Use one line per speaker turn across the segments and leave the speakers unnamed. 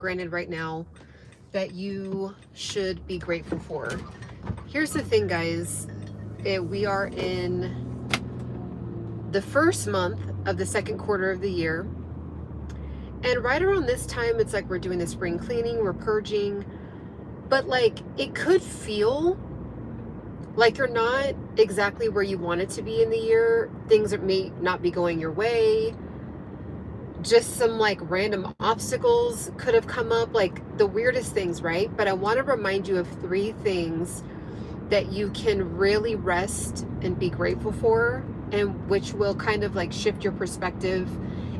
granted right now that you should be grateful for. Here's the thing, guys. We are in the first month of the second quarter of the year. And right around this time, it's like we're doing the spring cleaning, we're purging. But like, it could feel like you're not exactly where you want it to be in the year. Things may not be going your way. Just some like random obstacles could have come up, like the weirdest things, right? But I want to remind you of 3 things that you can really rest and be grateful for, and which will kind of like shift your perspective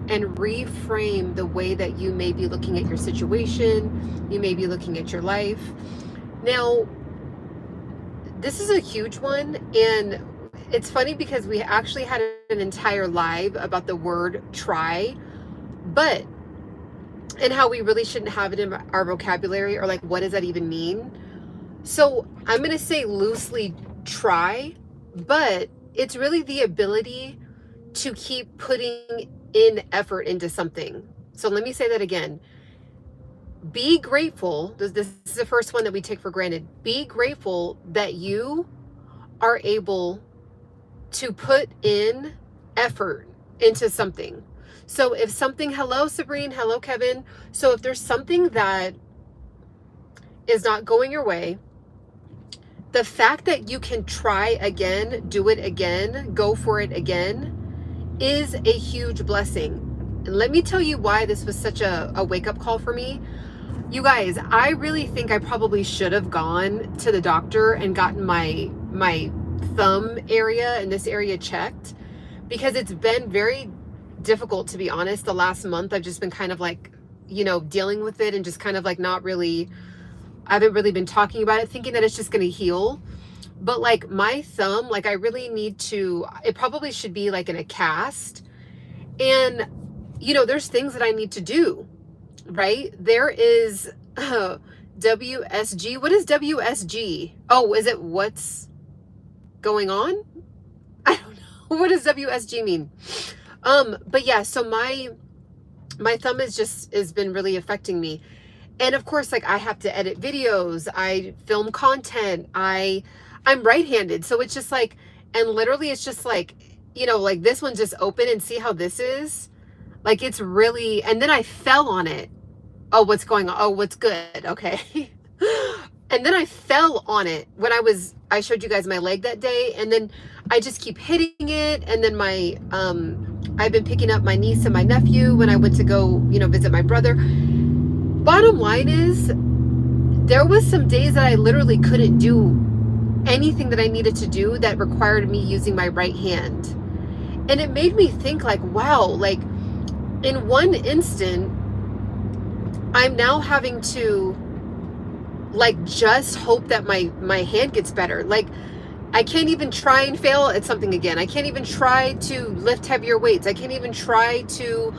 and reframe the way that you may be looking at your situation, you may be looking at your life. Now, this is a huge one, and it's funny because we actually had an entire live about the word try, but and how we really shouldn't have it in our vocabulary, or like, what does that even mean? So I'm going to say loosely try, but it's really the ability to keep putting in effort into something. So let me say that again. Be grateful. This is the first one that we take for granted. Be grateful that you are able to put in effort into something. So if something, hello Sabrine, hello Kevin. So if there's something that is not going your way, the fact that you can try again, do it again, go for it again, is a huge blessing. And let me tell you why this was such a wake-up call for me. You guys, I really think I probably should have gone to the doctor and gotten my thumb area and this area checked, because it's been very difficult, to be honest. The last month I've just been kind of like, dealing with it and just kind of like not really, I haven't really been talking about it, thinking that it's just going to heal. But like my thumb, like I really need to, it probably should be like in a cast. And, there's things that I need to do, right? There is WSG. What is WSG? Oh, is it what's going on? I don't know. What does WSG mean? But yeah, so my thumb has been really affecting me. And of course, like I have to edit videos, I film content, I'm right-handed. So it's just like, and literally it's just like, like this one just open and see how this is. Like it's really, and then I fell on it. Oh, what's going on? Oh, what's good? Okay. And then I fell on it when I showed you guys my leg that day. And then I just keep hitting it. And then I've been picking up my niece and my nephew when I went to go, visit my brother. Bottom line is, there was some days that I literally couldn't do anything that I needed to do that required me using my right hand. And it made me think like, wow, like in one instant, I'm now having to like just hope that my hand gets better. Like I can't even try and fail at something again. I can't even try to lift heavier weights. I can't even try to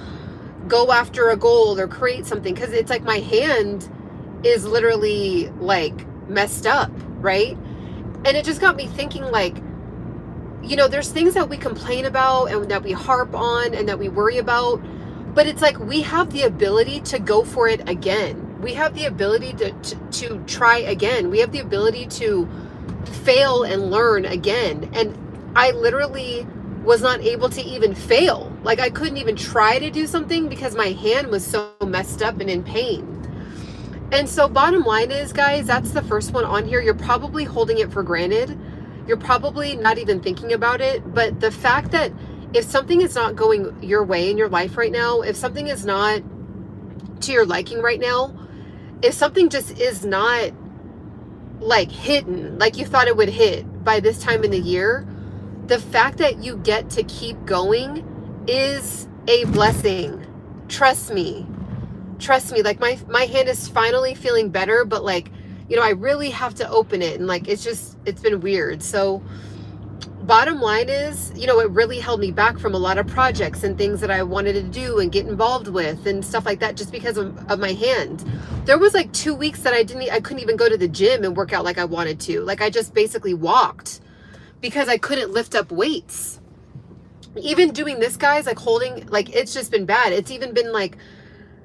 go after a goal or create something, because it's like my hand is literally like messed up, right? And it just got me thinking like, there's things that we complain about and that we harp on and that we worry about, but it's like we have the ability to go for it again. We have the ability to try again. We have the ability to fail and learn again. And I literally was not able to even fail. Like I couldn't even try to do something because my hand was so messed up and in pain. And so bottom line is, guys, that's the first one on here. You're probably holding it for granted. You're probably not even thinking about it. But the fact that if something is not going your way in your life right now, if something is not to your liking right now, if something just is not like hidden, like you thought it would hit by this time in the year, the fact that you get to keep going is a blessing. Trust me. Like my hand is finally feeling better, but like, I really have to open it, and like, it's been weird. So bottom line is, it really held me back from a lot of projects and things that I wanted to do and get involved with and stuff like that, just because of my hand. There was like 2 weeks that I couldn't even go to the gym and work out like I wanted to. Like I just basically walked because I couldn't lift up weights. Even doing this, guys, like holding, like it's just been bad. It's even been like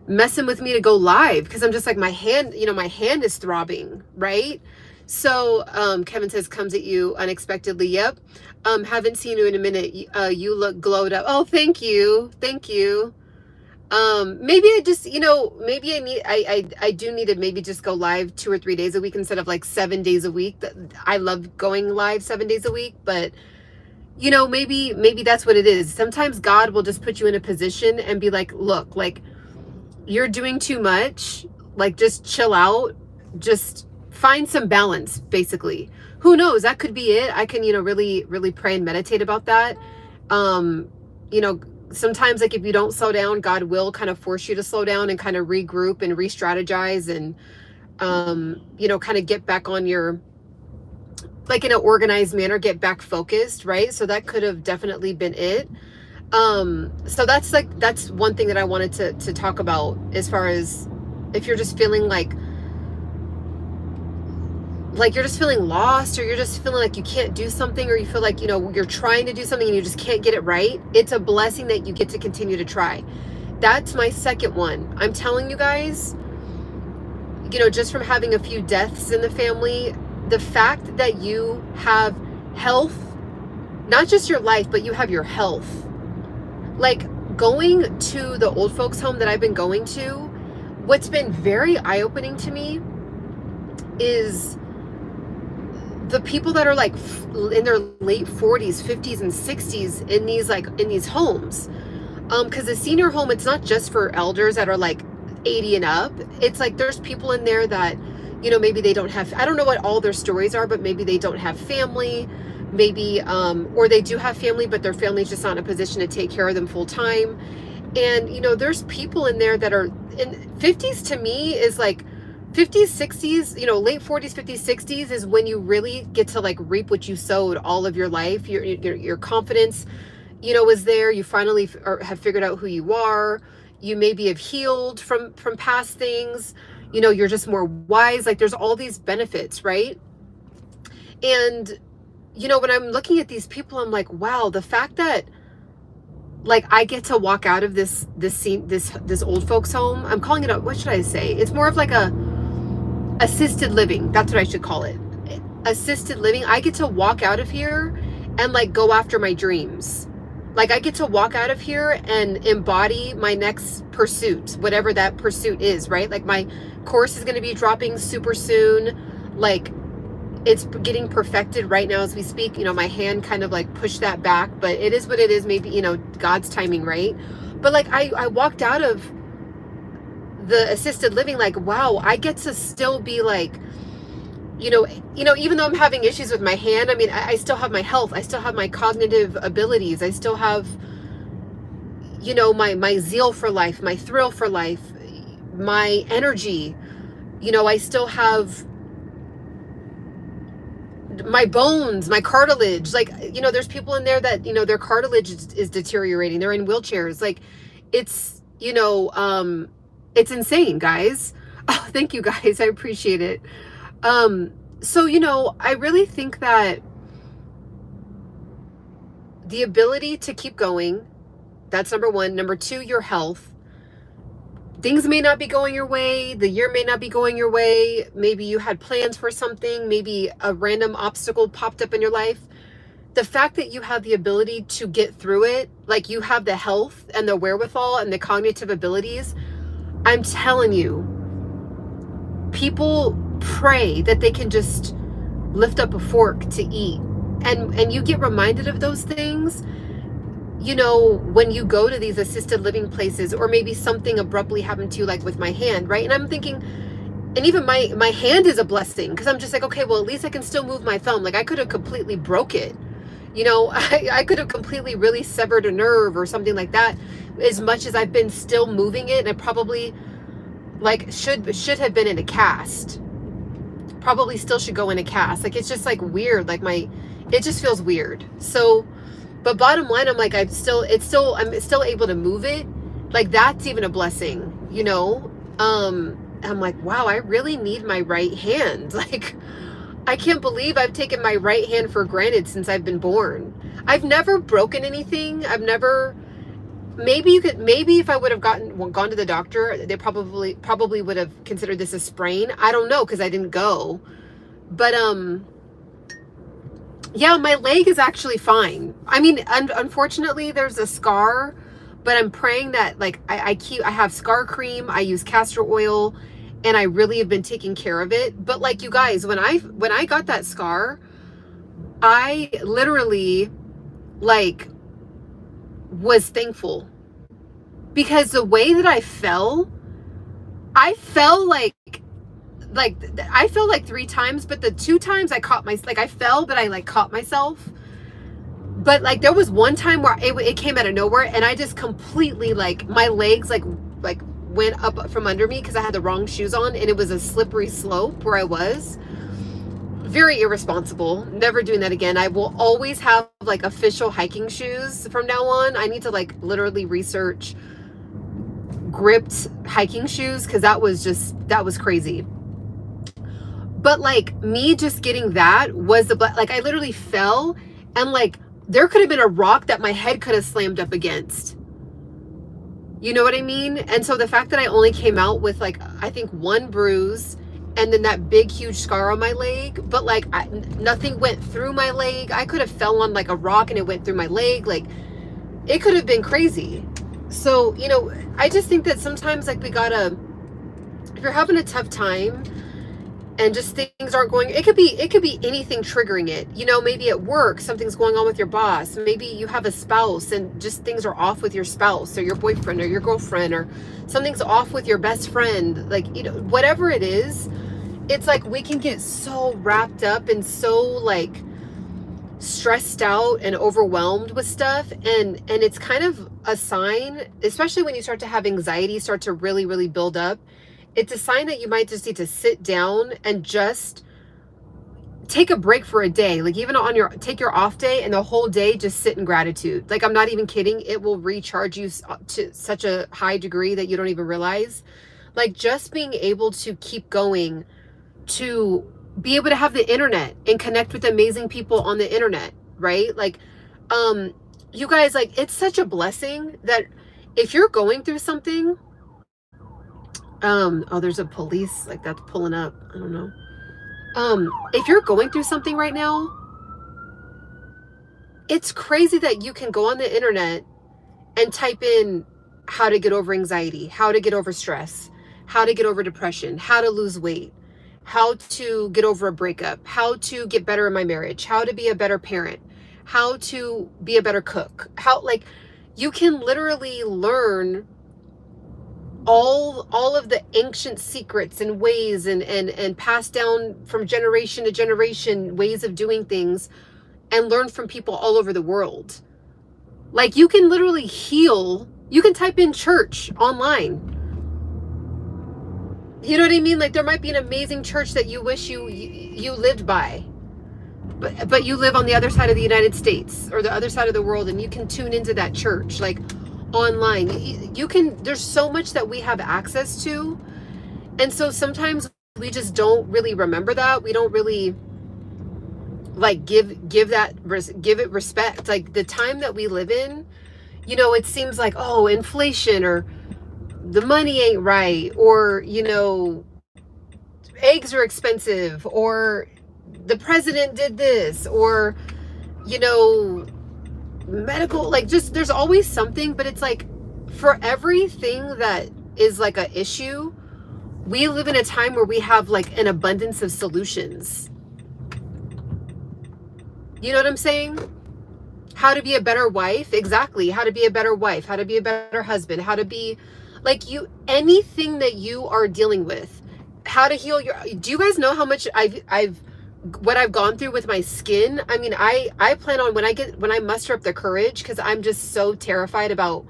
messing with me to go live because I'm just like, my hand, you know, my hand is throbbing, right? So Kevin says, comes at you unexpectedly. Yep. Haven't seen you in a minute. You look glowed up. Oh, thank you. Thank you. Maybe I just, you know, maybe I do need to maybe just go live 2 or 3 days a week instead of like 7 days a week. I love going live 7 days a week, but you know, maybe that's what it is. Sometimes God will just put you in a position and be like, look, like you're doing too much, like just chill out, just find some balance, basically. Who knows? That could be it. I can, you know, really pray and meditate about that. You know, sometimes like if you don't slow down, God will kind of force you to slow down and kind of regroup and re-strategize and, you know, kind of get back on your, like in an organized manner, get back focused, right? So that could have definitely been it. So that's one thing that I wanted to talk about, as far as if you're just feeling like you're just feeling lost, or you're just feeling like you can't do something, or you feel like, you know, you're trying to do something and you just can't get it right. It's a blessing that you get to continue to try. That's my second one. I'm telling you guys, you know, just from having a few deaths in the family, the fact that you have health, not just your life, but you have your health. Like going to the old folks home that I've been going to, what's been very eye-opening to me is the people that are like in their late 40s, 50s, and 60s in these homes. Because the senior home, it's not just for elders that are like 80 and up. It's like there's people in there that, you know, maybe they don't have, I don't know what all their stories are, but maybe they don't have family, maybe, or they do have family, but their family's just not in a position to take care of them full time. And, you know, there's people in there that are in 50s. To me is like 50s, 60s, you know, late 40s, 50s, 60s is when you really get to like reap what you sowed all of your life. Your confidence, you know, is there. You finally have figured out who you are. You maybe have healed from past things. You know, you're just more wise. Like there's all these benefits, right? And, you know, when I'm looking at these people, I'm like, wow, the fact that like I get to walk out of this old folks home. I'm calling it a, what should I say? It's more of like a assisted living. That's what I should call it. Assisted living. I get to walk out of here and like go after my dreams. Like I get to walk out of here and embody my next pursuit, whatever that pursuit is, right? Like my course is going to be dropping super soon. Like it's getting perfected right now as we speak. You know, my hand kind of like pushed that back, but it is what it is. Maybe, you know, God's timing, right? But like I walked out of the assisted living like, wow, I get to still be like, you know, even though I'm having issues with my hand, I mean, I still have my health. I still have my cognitive abilities. I still have, you know, my zeal for life, my thrill for life, my energy. You know, I still have my bones, my cartilage. Like, you know, there's people in there that, you know, their cartilage is deteriorating. They're in wheelchairs. Like it's, you know, it's insane, guys. Oh, thank you guys. I appreciate it. So, you know, I really think that the ability to keep going, that's number one. Number two, your health. Things may not be going your way. The year may not be going your way. Maybe you had plans for something. Maybe a random obstacle popped up in your life. The fact that you have the ability to get through it, like you have the health and the wherewithal and the cognitive abilities, I'm telling you, people pray that they can just lift up a fork to eat. And you get reminded of those things, you know, when you go to these assisted living places, or maybe something abruptly happened to you, like with my hand, right? And I'm thinking, and even my hand is a blessing, because I'm just like, okay, well, at least I can still move my thumb. Like I could have completely broke it. You know, I could have completely really severed a nerve or something like that. As much as I've been still moving it, and I probably like should have been in a cast. Probably still should go in a cast. Like it's just like weird. Like it just feels weird. So, but bottom line, I'm like, I'm still able to move it. Like that's even a blessing, you know? I'm like, wow, I really need my right hand. Like, I can't believe I've taken my right hand for granted since I've been born. I've never broken anything. I've never, maybe you could, maybe if I would have gone to the doctor, they probably would have considered this a sprain. I don't know, because I didn't go. But yeah, my leg is actually fine. I mean, unfortunately there's a scar, but I'm praying that, like, I have scar cream, I use castor oil, and I really have been taking care of it. But like, you guys, when I got that scar, I literally, like, was thankful, because the way that I fell like I fell like 3 times, but the 2 times I fell, but I like caught myself. But like, there was one time where it came out of nowhere, and I just completely, like, my legs like went up from under me because I had the wrong shoes on, and it was a slippery slope where I was. Very irresponsible. Never doing that again. I will always have like official hiking shoes from now on. I need to like literally research gripped hiking shoes, because that was crazy. But like, me just getting that was like, I literally fell, and like, there could have been a rock that my head could have slammed up against. You know what I mean? And so the fact that I only came out with like, I think 1 bruise, and then that big huge scar on my leg, but like, nothing went through my leg. I could have fell on like a rock and it went through my leg. Like, it could have been crazy. So, you know, I just think that sometimes, like, we gotta, if you're having a tough time and just things aren't going, it could be anything triggering it. You know, maybe at work, something's going on with your boss. Maybe you have a spouse and just things are off with your spouse or your boyfriend or your girlfriend, or something's off with your best friend. Like, you know, whatever it is, it's like, we can get so wrapped up and so like stressed out and overwhelmed with stuff, and it's kind of a sign, especially when you start to have anxiety start to really, really build up. It's a sign that you might just need to sit down and just take a break for a day. Like, even on take your off day, and the whole day just sit in gratitude. Like, I'm not even kidding. It will recharge you to such a high degree that you don't even realize. Like, just being able to keep going, to be able to have the internet and connect with amazing people on the internet, right? Like, you guys, like, it's such a blessing that if you're going through something, oh, there's a police, like, that's pulling up. I don't know. If you're going through something right now, it's crazy that you can go on the internet and type in how to get over anxiety, how to get over stress, how to get over depression, how to lose weight, how to get over a breakup, how to get better in my marriage, how to be a better parent, how to be a better cook, how, like, you can literally learn all of the ancient secrets and ways, and pass down from generation to generation ways of doing things, and learn from people all over the world. Like, you can literally heal. You can type in church online. You know what I mean? Like, there might be an amazing church that you wish you lived by, but you live on the other side of the United States or the other side of the world, and you can tune into that church, like, online. You can, there's so much that we have access to. And so sometimes we just don't really remember that. We don't really, like, give it respect. Like, the time that we live in, you know, it seems like, oh, inflation, or the money ain't right, or, you know, eggs are expensive, or the president did this, or, you know, medical, like, just, there's always something. But it's like, for everything that is like a issue, we live in a time where we have like an abundance of solutions. You know what I'm saying? How to be a better wife. Exactly. How to be a better wife, how to be a better husband, how to be, like, anything that you are dealing with, how to heal your, do you guys know how much what I've gone through with my skin? I mean, I plan on, when I muster up the courage, because I'm just so terrified about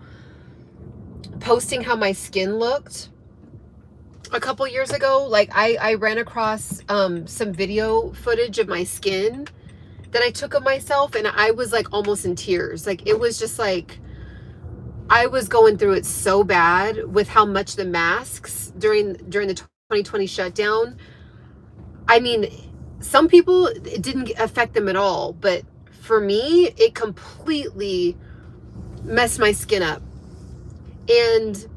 posting how my skin looked. A couple years ago, like, I ran across some video footage of my skin that I took of myself, and I was like almost in tears. Like, it was just like, I was going through it so bad with how much the masks during the 2020 shutdown. I mean, some people, it didn't affect them at all, but for me, it completely messed my skin up. And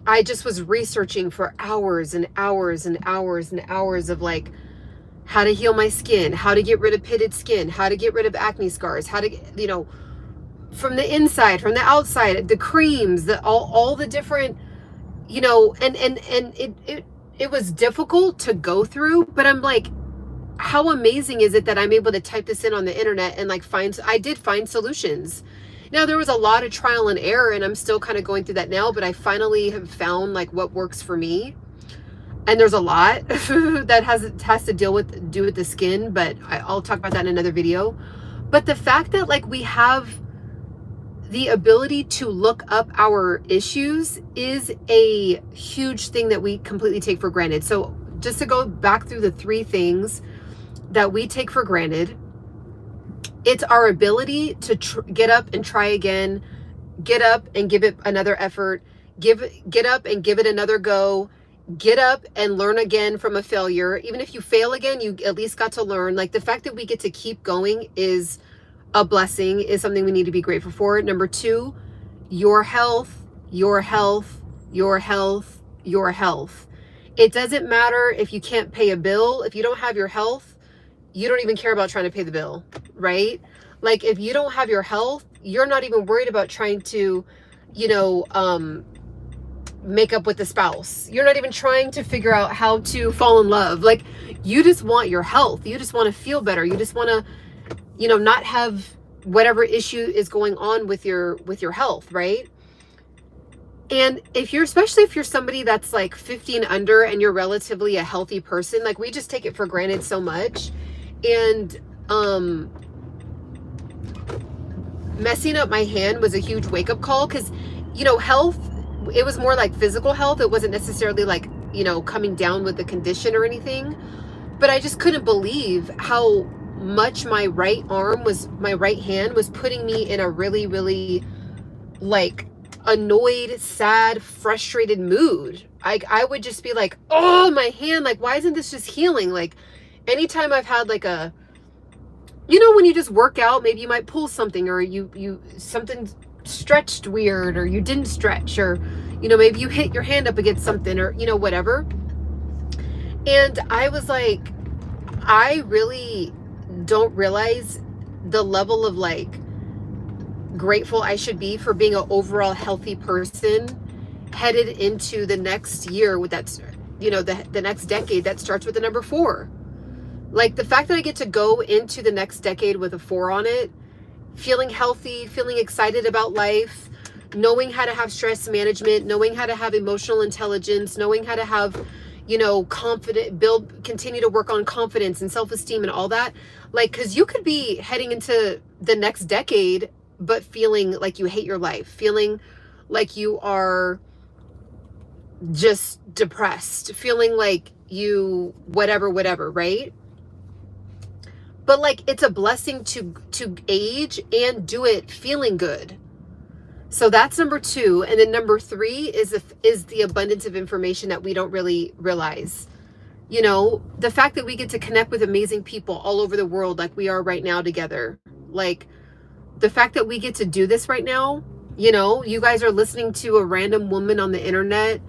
I just was researching for hours and hours and hours and hours of like how to heal my skin, how to get rid of pitted skin, how to get rid of acne scars, how to, you know, from the inside, from the outside, the creams, the all the different, you know, and it was difficult to go through, but I'm like, how amazing is it that I'm able to type this in on the internet and like I did find solutions. Now there was a lot of trial and error, and I'm still kind of going through that now, but I finally have found like what works for me. And there's a lot that has to do with the skin, but I'll talk about that in another video. But the fact that like we have the ability to look up our issues is a huge thing that we completely take for granted. So just to go back through the 3 things that we take for granted, it's our ability to get up and try again, get up and give it another effort, get up and give it another go, get up and learn again from a failure. Even if you fail again, you at least got to learn. Like the fact that we get to keep going is a blessing, is something we need to be grateful for. Number 2, your health, your health, your health, your health. It doesn't matter if you can't pay a bill. If you don't have your health, you don't even care about trying to pay the bill, right? Like if you don't have your health, you're not even worried about trying to, you know, make up with the spouse. You're not even trying to figure out how to fall in love. Like you just want your health. You just want to feel better. You just want to, you know, not have whatever issue is going on with your health, right? And especially if you're somebody that's like 50 and under and you're relatively a healthy person, like we just take it for granted so much. And messing up my hand was a huge wake-up call, because, you know, health, it was more like physical health. It wasn't necessarily like, you know, coming down with the condition or anything. But I just couldn't believe how much my right hand was putting me in a really, really like annoyed, sad, frustrated mood. I would just be like, oh, my hand, like, why isn't this just healing? Like anytime I've had like a, you know, when you just work out, maybe you might pull something, or you something stretched weird, or you didn't stretch, or, you know, maybe you hit your hand up against something, or, you know, whatever. And I was like, I really don't realize the level of like grateful I should be for being an overall healthy person headed into the next year with that, you know, the next decade that starts with the number 4. Like the fact that I get to go into the next decade with a 4 on it, feeling healthy, feeling excited about life, knowing how to have stress management, knowing how to have emotional intelligence, knowing how to have, you know, continue to work on confidence and self-esteem and all that. Like, cause you could be heading into the next decade, but feeling like you hate your life, feeling like you are just depressed, feeling like you, whatever, right? But like, it's a blessing to age and do it feeling good. So that's number 2. And then number 3 is the abundance of information that we don't really realize. You know, the fact that we get to connect with amazing people all over the world, like we are right now together. Like the fact that we get to do this right now, you know, you guys are listening to a random woman on the internet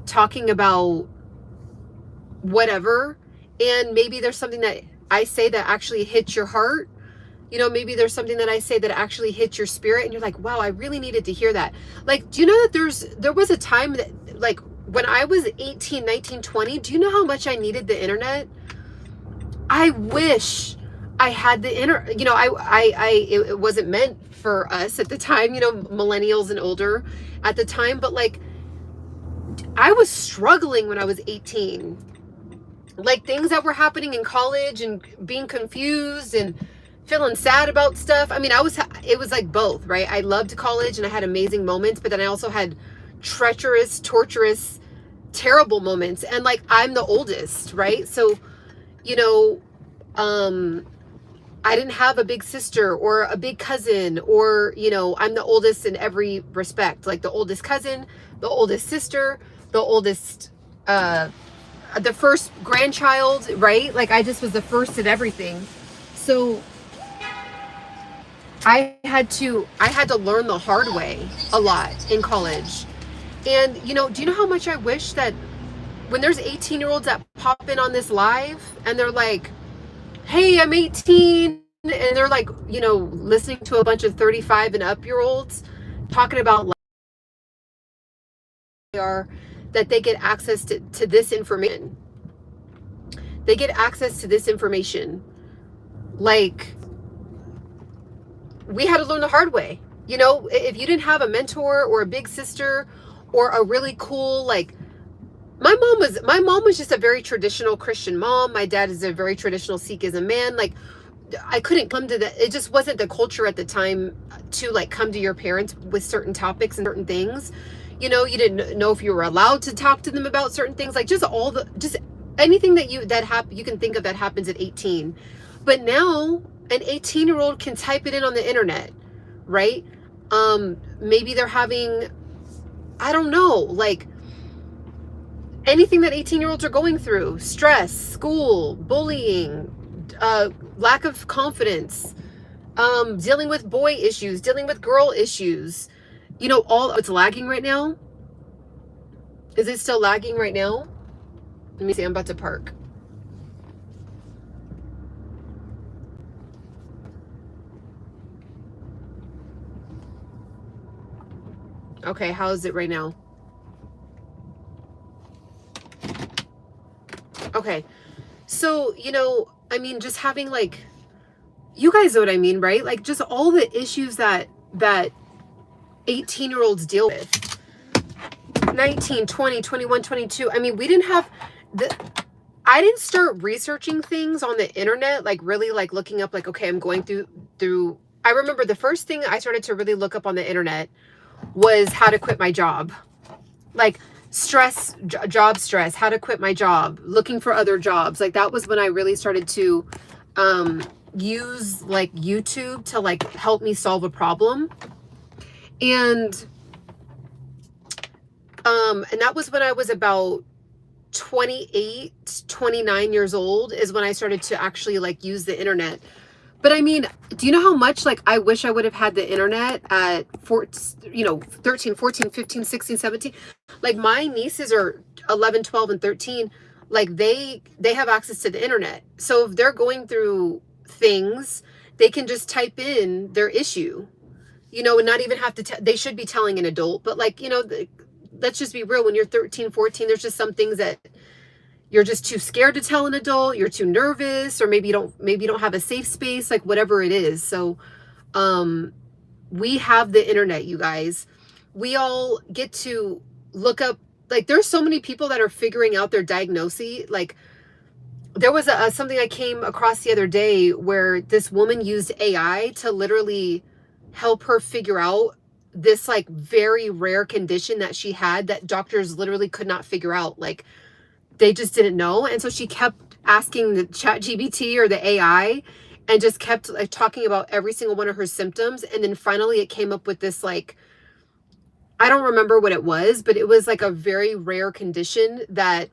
talking about whatever. And maybe there's something that I say that actually hits your heart. You know, maybe there's something that I say that actually hits your spirit, and you're like, wow, I really needed to hear that. Like, do you know that there was a time that, like, when I was 18, 19, 20, do you know how much I needed the internet? I wish I had the you know, it wasn't meant for us at the time, you know, millennials and older at the time, but like, I was struggling when I was 18. Like things that were happening in college and being confused and feeling sad about stuff. I mean, it was like both, right? I loved college and I had amazing moments, but then I also had treacherous, torturous, terrible moments. And like, I'm the oldest, right? So, you know, I didn't have a big sister or a big cousin, or, you know, I'm the oldest in every respect, like the oldest cousin, the oldest sister, the oldest, the first grandchild, right? Like I just was the first at everything. So I had to learn the hard way a lot in college. And, you know, do you know how much I wish that when there's 18-year-olds that pop in on this live and they're like, hey, I'm 18, and they're like, you know, listening to a bunch of 35 and up year olds talking about that they get access to this information. They get access to this information. Like, we had to learn the hard way. You know, if you didn't have a mentor or a big sister or a really cool, like, my mom was just a very traditional Christian mom. My dad is a very traditional Sikhism man. Like, I couldn't come to that. It just wasn't the culture at the time to like come to your parents with certain topics and certain things. You know, you didn't know if you were allowed to talk to them about certain things, like just anything that you can think of that happens at 18. But now an 18-year-old can type it in on the internet, right? Maybe they're having, I don't know, like anything that 18-year-olds are going through, stress, school, bullying, lack of confidence, dealing with boy issues, dealing with girl issues, you know, it's lagging right now. Is it still lagging right now? Let me see, I'm about to park. Okay, how is it right now? Okay, so, you know, I mean, just having like, you guys know what I mean, right? Like just all the issues that 18-year-olds deal with. 19, 20, 21, 22. I mean, we didn't have I didn't start researching things on the internet, like really like looking up like, okay, I'm going through. I remember the first thing I started to really look up on the internet was how to quit my job. Like stress, job stress, how to quit my job, looking for other jobs. Like that was when I really started to use like YouTube to like help me solve a problem. And that was when I was about 28, 29 years old is when I started to actually like use the internet. But I mean, do you know how much like I wish I would have had the internet at 13, 14, 15, 16, 17. Like my nieces are 11, 12, and 13. Like they have access to the internet. So if they're going through things, they can just type in their issue, you know, and not even have to, they should be telling an adult, but like, you know, let's just be real. When you're 13, 14, there's just some things that you're just too scared to tell an adult. You're too nervous, or maybe you don't have a safe space, like whatever it is. So, we have the internet, you guys. We all get to look up, like there's so many people that are figuring out their diagnosis. Like there was something I came across the other day where this woman used AI to literally help her figure out this like very rare condition that she had that doctors literally could not figure out. Like they just didn't know. And so she kept asking the ChatGPT or the AI and just kept like talking about every single one of her symptoms. And then finally it came up with this, like, I don't remember what it was, but it was like a very rare condition that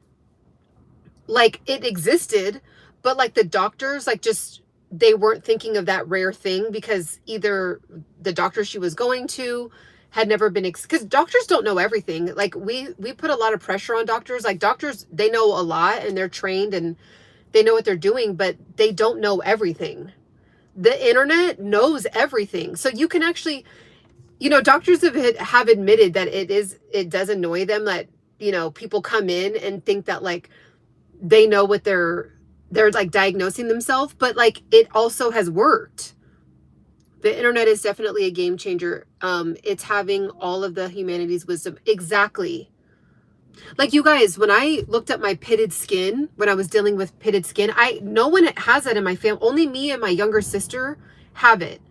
like it existed, but like the doctors, like just, they weren't thinking of that rare thing because either the doctor she was going to had never been, because doctors don't know everything. Like we put a lot of pressure on doctors. Like doctors, they know a lot and they're trained and they know what they're doing, but they don't know everything. The internet knows everything. So you can actually, you know, doctors have admitted that it does annoy them that, you know, people come in and think that like they know what they're like diagnosing themselves, but like it also has worked. The internet is definitely a game changer. It's having all of the humanity's wisdom. Exactly. Like you guys, when I looked at my pitted skin, when I was dealing with pitted skin, no one has that in my family. Only me and my younger sister have it.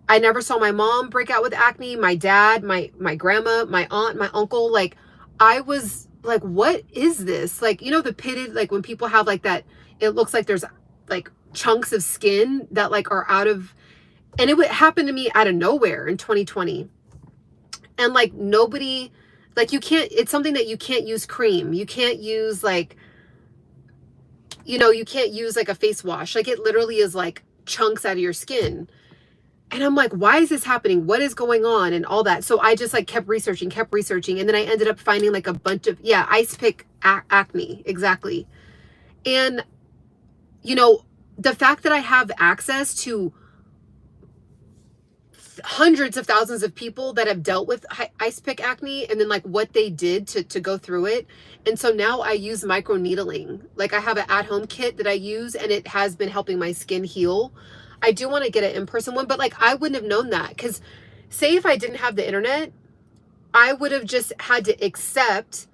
I never saw my mom break out with acne, my dad, my grandma, my aunt, my uncle. Like I was like, what is this? Like, you know, the pitted, like when people have like that, it looks like there's like chunks of skin that like are out of, and it would happen to me out of nowhere in 2020. And like nobody, like you can't, it's something that you can't use cream. You can't use like, you know, you can't use like a face wash. Like it literally is like chunks out of your skin. And I'm like, why is this happening? What is going on? And all that. So I just like kept researching. And then I ended up finding like a bunch of, yeah, ice pick acne. Exactly. And, you know, the fact that I have access to hundreds of thousands of people that have dealt with ice pick acne, and then like what they did to go through it. And so now I use micro needling. Like I have an at-home kit that I use, and it has been helping my skin heal. I do want to get an in-person one, but like I wouldn't have known that, because say if I didn't have the internet, I would have just had to accept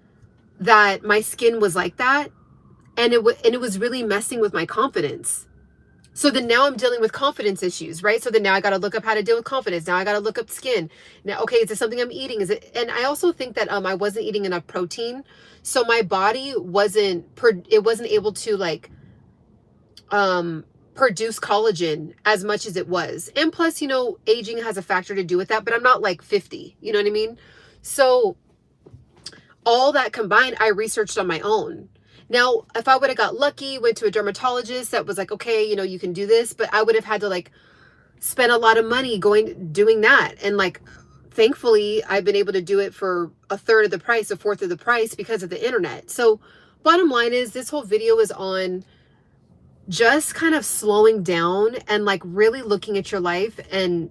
that my skin was like that, and it was really messing with my confidence. So then now I'm dealing with confidence issues, right? So then now I got to look up how to deal with confidence. Now I got to look up skin. Now, okay, is it something I'm eating? Is it? And I also think that I wasn't eating enough protein, so my body wasn't able to like produce collagen as much as it was. And plus, you know, aging has a factor to do with that, but I'm not like 50, you know what I mean? So all that combined, I researched on my own. Now, if I would have got lucky, went to a dermatologist that was like, okay, you know, you can do this, but I would have had to like spend a lot of money doing that. And like, thankfully, I've been able to do it for a third of the price, a fourth of the price, because of the internet. So bottom line is, this whole video is on just kind of slowing down and like really looking at your life. And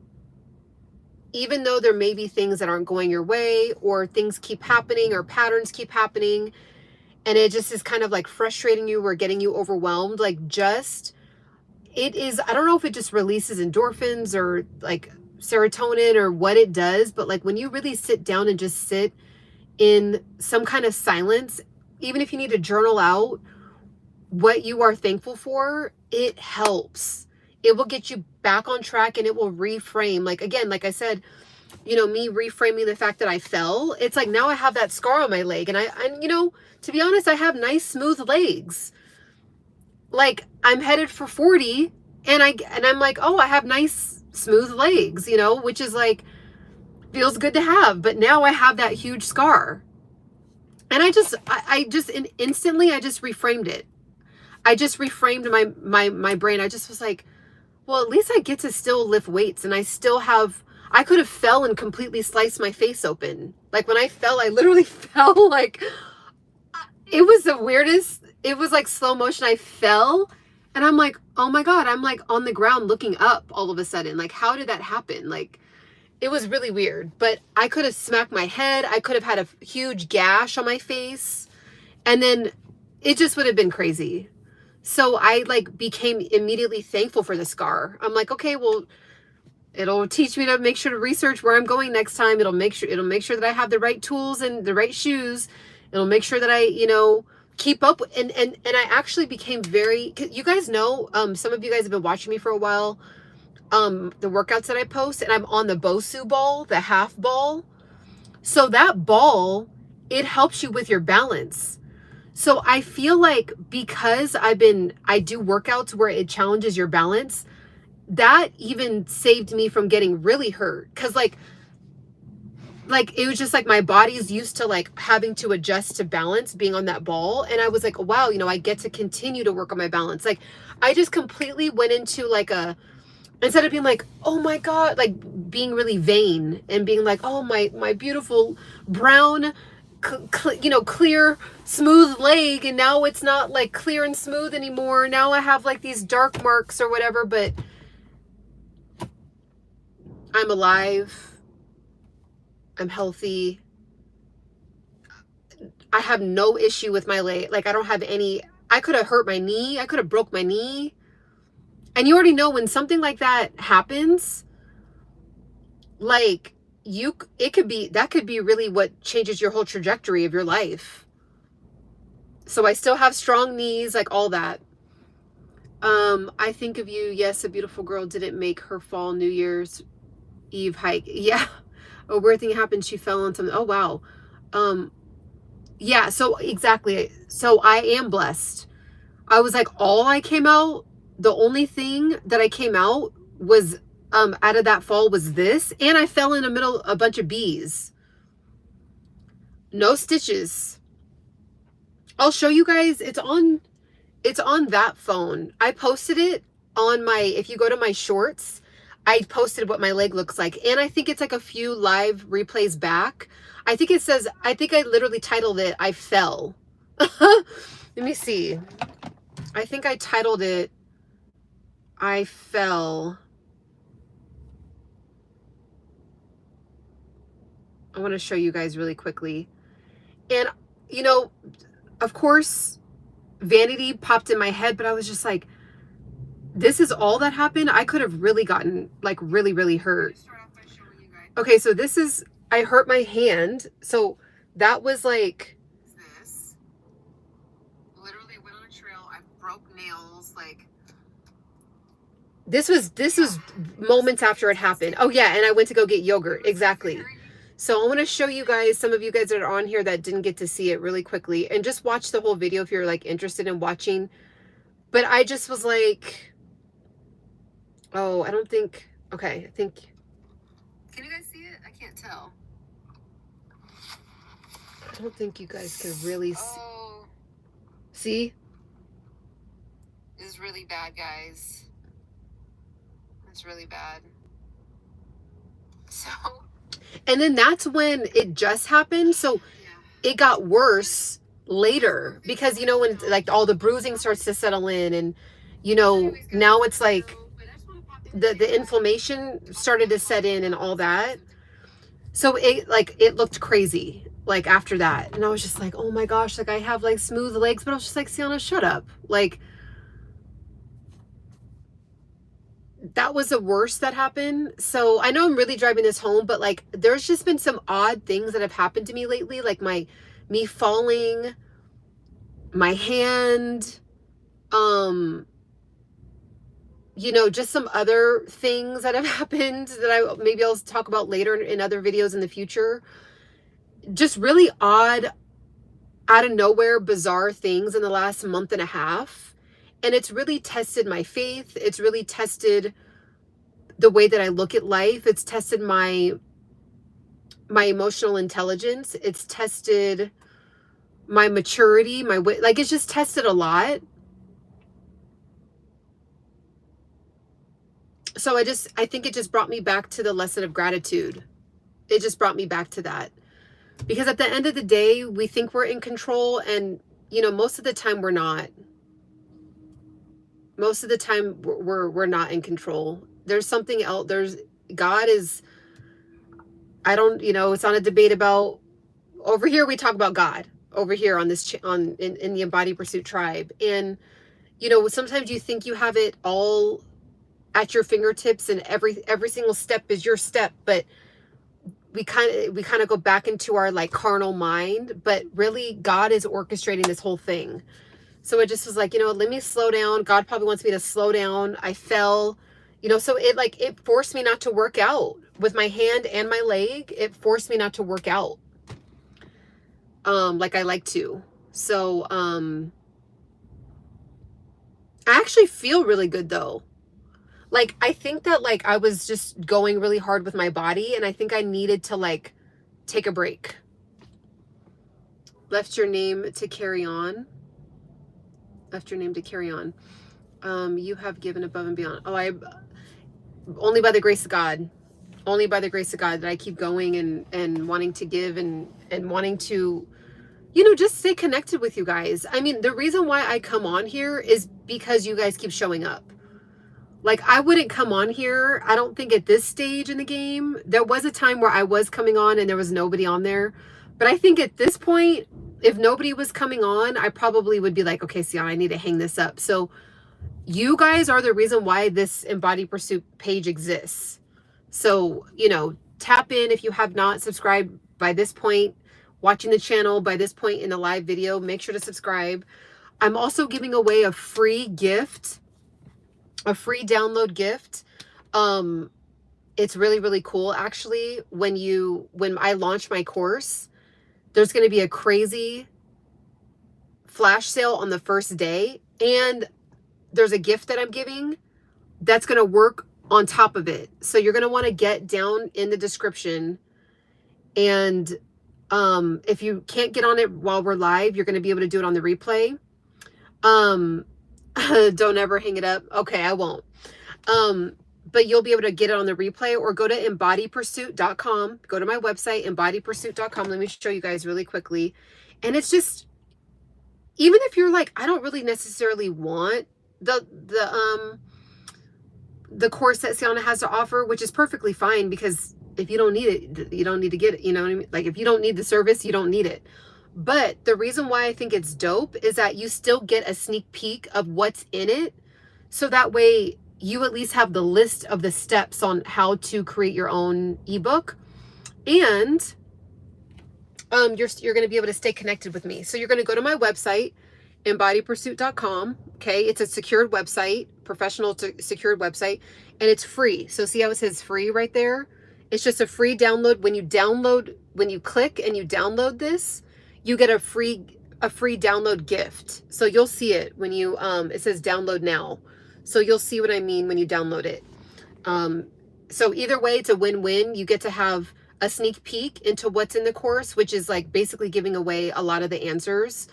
even though there may be things that aren't going your way, or things keep happening, or patterns keep happening, and it just is kind of like frustrating you or getting you overwhelmed, like it is, I don't know if it just releases endorphins or like serotonin or what it does, but like when you really sit down and just sit in some kind of silence, even if you need to journal out what you are thankful for, it helps. It will get you back on track, and it will reframe. Like, again, like I said, you know, me reframing the fact that I fell, it's like now I have that scar on my leg, and you know, to be honest, I have nice smooth legs. Like I'm headed for 40, and I'm like, oh, I have nice smooth legs, you know, which is like, feels good to have. But now I have that huge scar, and I just instantly I just reframed it. I just reframed my brain. I just was like, well, at least I get to still lift weights, and I could have fell and completely sliced my face open. Like when I fell, I literally fell, like it was the weirdest. It was like slow motion. I fell, and I'm like, oh my God, I'm like on the ground looking up all of a sudden. Like, how did that happen? Like, it was really weird. But I could have smacked my head. I could have had a huge gash on my face, and then it just would have been crazy. So I like became immediately thankful for the scar. I'm like, okay, well, it'll teach me to make sure to research where I'm going next time. It'll make sure that I have the right tools and the right shoes. It'll make sure that I, you know, keep up. And I actually became you guys know, some of you guys have been watching me for a while, the workouts that I post, and I'm on the Bosu ball, the half ball. So that ball, it helps you with your balance. So I feel like because I do workouts where it challenges your balance, that even saved me from getting really hurt. Cause like it was just like my body's used to like having to adjust to balance being on that ball. And I was like, wow, you know, I get to continue to work on my balance. Like I just completely went into like instead of being like, oh my God, like being really vain and being like, oh, my beautiful brown, you know, clear, smooth leg. And now it's not like clear and smooth anymore. Now I have like these dark marks or whatever, but I'm alive. I'm healthy. I have no issue with my leg. Like I don't have I could have hurt my knee. I could have broke my knee. And you already know when something like that happens, like that could be really what changes your whole trajectory of your life. So I still have strong knees, like all that. I think of you. Yes, a beautiful girl didn't make her fall New Year's Eve hike. Yeah. A weird thing happened. She fell on something. Oh, wow. Yeah, so exactly. So I am blessed. I was like, the only thing that I came out was, out of that fall was this. And I fell in the middle, a bunch of bees. No stitches. I'll show you guys. It's on that phone. I posted it on if you go to my shorts, I posted what my leg looks like. And I think it's like a few live replays back. I think it says, I think I literally titled it, I fell. Let me see. I think I titled it, I fell. I want to show you guys really quickly. And, you know, of course, vanity popped in my head, but I was just like, this is all that happened? I could have really gotten, like, really, really hurt. Okay, so this is, I hurt my hand. So that was like this. Literally went on a trail. I broke nails. Like, this was moments after it happened. Oh yeah, and I went to go get yogurt. Exactly. So I want to show you guys, some of you guys that are on here that didn't get to see it, really quickly, and just watch the whole video if you're like interested in watching. But I just was like, oh, I don't think, okay, I think, can you guys see it? I can't tell. I don't think you guys can really see. Oh. See? This is really bad, guys. It's really bad. So, and then that's when it just happened. So it got worse later because, you know, when like all the bruising starts to settle in, and, you know, now it's like the inflammation started to set in and all that. So it looked crazy like after that. And I was just like, oh my gosh, like I have like smooth legs, but I was just like, Ciana, shut up. Like, that was the worst that happened. So I know I'm really driving this home, but like there's just been some odd things that have happened to me lately, like me falling, my hand, you know, just some other things that have happened that maybe I'll talk about later in other videos in the future. Just really odd, out of nowhere, bizarre things in the last month and a half. And it's really tested my faith. It's really tested the way that I look at life. It's tested my emotional intelligence. It's tested my maturity, my way, like it's just tested a lot. So I think it just brought me back to the lesson of gratitude. It just brought me back to that. Because at the end of the day, we think we're in control, and, you know, most of the time we're not. Most of the time we're not in control. There's something else. God is, I don't, you know, it's on a debate about, over here we talk about God, over here on this, in the Embody Pursuit tribe. And, you know, sometimes you think you have it all at your fingertips and every single step is your step, but we kind of go back into our like carnal mind, but really God is orchestrating this whole thing. So it just was like, you know, let me slow down. God probably wants me to slow down. I fell, you know, so it forced me not to work out with my hand and my leg. It forced me not to work out like I like to. So I actually feel really good though. Like, I think that like I was just going really hard with my body, and I think I needed to like take a break. Left your name to carry on. Left your name to carry on. You have given above and beyond. Oh, only by the grace of God. Only by the grace of God that I keep going and wanting to give and wanting to, you know, just stay connected with you guys. I mean, the reason why I come on here is because you guys keep showing up. Like, I wouldn't come on here, I don't think, at this stage in the game. There was a time where I was coming on and there was nobody on there. But I think at this point, if nobody was coming on, I probably would be like, okay, Ciana, I need to hang this up. So you guys are the reason why this Embody Pursuit page exists. So, you know, tap in if you have not subscribed by this point, watching the channel by this point in the live video, make sure to subscribe. I'm also giving away a free gift, a free download gift. It's really, really cool. Actually, when I launch my course, there's going to be a crazy flash sale on the first day. And there's a gift that I'm giving that's going to work on top of it. So you're going to want to get down in the description. And if you can't get on it while we're live, you're going to be able to do it on the replay. Don't ever hang it up. Okay, I won't. but you'll be able to get it on the replay, or go to embodypursuit.com. Go to my website, embodypursuit.com. Let me show you guys really quickly. And it's just, even if you're like, I don't really necessarily want the course that Ciana has to offer, which is perfectly fine, because if you don't need it, you don't need to get it. You know what I mean? Like, if you don't need the service, you don't need it. But the reason why I think it's dope is that you still get a sneak peek of what's in it. So that way you at least have the list of the steps on how to create your own ebook. And you're going to be able to stay connected with me. So you're going to go to my website, embodypursuit.com. Okay. It's a secured website, professional secured website, and it's free. So see how it says free right there? It's just a free download. When you click and you download this, you get a free download gift. So you'll see it when you, it says download now. So you'll see what I mean when you download it. So either way, it's a win-win. You get to have a sneak peek into what's in the course, which is like basically giving away a lot of the answers.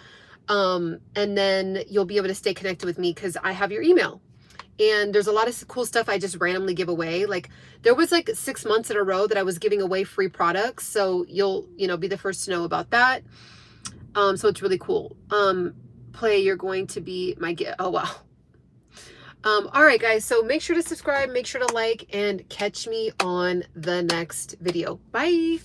And then you'll be able to stay connected with me because I have your email. And there's a lot of cool stuff I just randomly give away. Like, there was like 6 months in a row that I was giving away free products. So you'll, be the first to know about that. So it's really cool. You're going to be my gift. Oh, wow. All right, guys. So make sure to subscribe, make sure to like, and catch me on the next video. Bye.